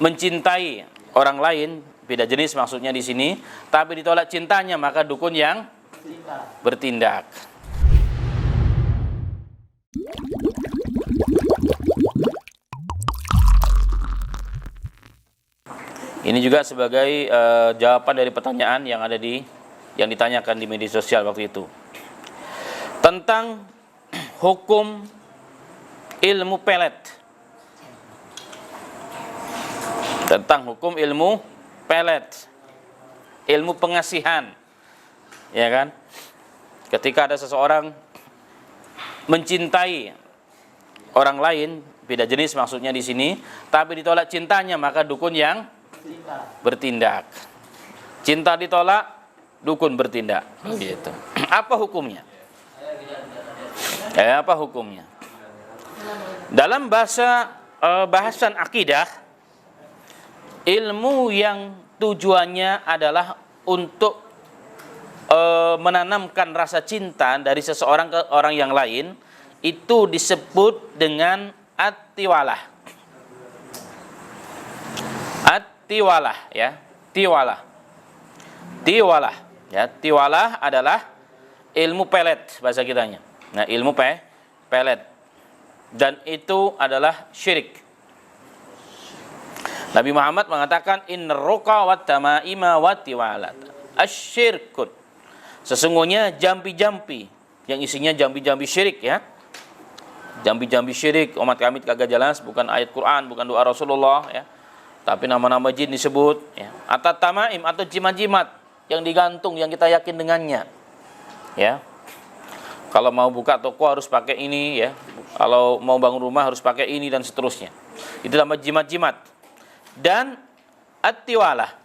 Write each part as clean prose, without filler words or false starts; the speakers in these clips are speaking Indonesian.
mencintai orang lain, beda jenis maksudnya di sini, tapi ditolak cintanya, maka dukun yang bertindak. Ini juga sebagai jawaban dari pertanyaan yang ditanyakan di media sosial waktu itu tentang hukum ilmu pelet. Tentang hukum ilmu pelet, ilmu pengasihan, ya kan? Ketika ada seseorang mencintai orang lain, beda jenis maksudnya di sini, tapi ditolak cintanya, maka dukun yang bertindak. Cinta ditolak, dukun bertindak. Gitu. Apa hukumnya? Apa hukumnya? Dalam bahasan akidah, ilmu yang tujuannya adalah untuk menanamkan rasa cinta dari seseorang ke orang yang lain, itu disebut dengan at-tiwalah. At-tiwalah, ya, tiwalah. Tiwalah, ya, tiwalah adalah ilmu pelet bahasa kitanya. Nah, ilmu pelet. Dan itu adalah syirik. Nabi Muhammad mengatakan innar ruqa wat tamaima wat tiwalat asyirkun. Sesungguhnya jampi-jampi yang isinya jampi-jampi syirik, ya. Jambi-jambi syirik, umat kami kagak jelas, bukan ayat Quran, bukan doa Rasulullah, ya. Tapi nama-nama jin disebut, ya. Atau tamaim atau jimat-jimat yang digantung, yang kita yakin dengannya, ya. Kalau mau buka toko harus pakai ini, ya. Kalau mau bangun rumah harus pakai ini dan seterusnya. Itu nama jimat-jimat. Dan at-tiwalah,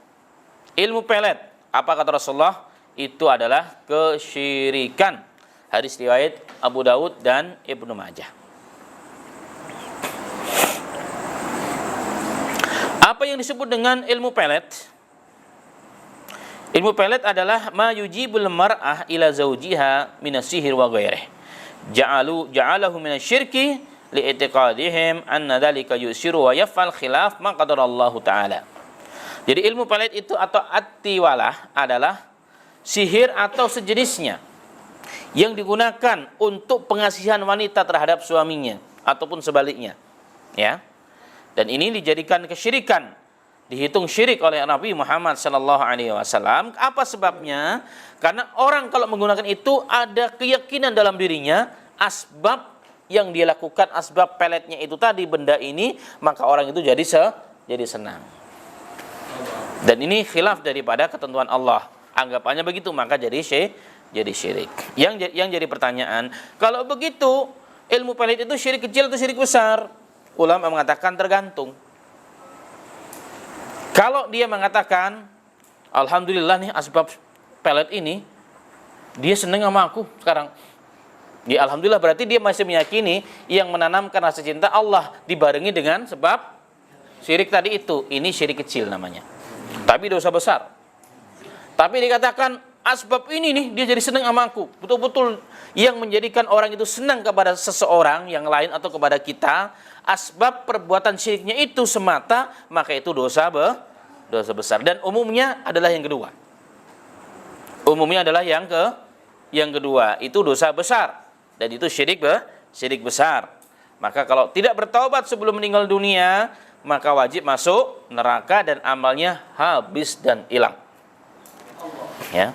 ilmu pelet, apa kata Rasulullah? Itu adalah kesyirikan. Hadis riwayat Abu Daud dan Ibnu Majah. Apa yang disebut dengan ilmu pelet? Ilmu pelet adalah ma yujibul mar'ah ila zawjiha minasihir wa ghairihi. Ja'alahu minasyirki li'itiqadihim anna dzalika yusiru wa yaf'al khilaf ma qadarallahu ta'ala. Jadi ilmu pelet itu atau at-tiwalah adalah sihir atau sejenisnya yang digunakan untuk pengasihan wanita terhadap suaminya ataupun sebaliknya, ya. Dan ini dijadikan kesyirikan, dihitung syirik oleh Nabi Muhammad sallallahu alaihi wasallam. Apa sebabnya? Karena orang kalau menggunakan itu ada keyakinan dalam dirinya, asbab yang dia lakukan, asbab peletnya itu tadi, benda ini, maka orang itu jadi senang. Dan ini khilaf daripada ketentuan Allah. Anggapannya begitu, maka jadi syirik. Yang jadi pertanyaan, kalau begitu ilmu pelet itu syirik kecil atau syirik besar? Ulama mengatakan tergantung. Kalau dia mengatakan, alhamdulillah nih asbab pelet ini, dia senang sama aku sekarang. Ya alhamdulillah, berarti dia masih meyakini yang menanamkan rasa cinta Allah dibarengi dengan sebab syirik tadi itu. Ini syirik kecil namanya. Tapi dosa besar. Tapi dikatakan asbab ini nih dia jadi senang sama aku. Betul-betul yang menjadikan orang itu senang kepada seseorang yang lain atau kepada kita, asbab perbuatan syiriknya itu semata, maka itu dosa besar. Dan umumnya adalah yang kedua. Umumnya adalah yang kedua, itu dosa besar. Dan itu syirik besar. Maka kalau tidak bertaubat sebelum meninggal dunia, maka wajib masuk neraka dan amalnya habis dan hilang. Ya.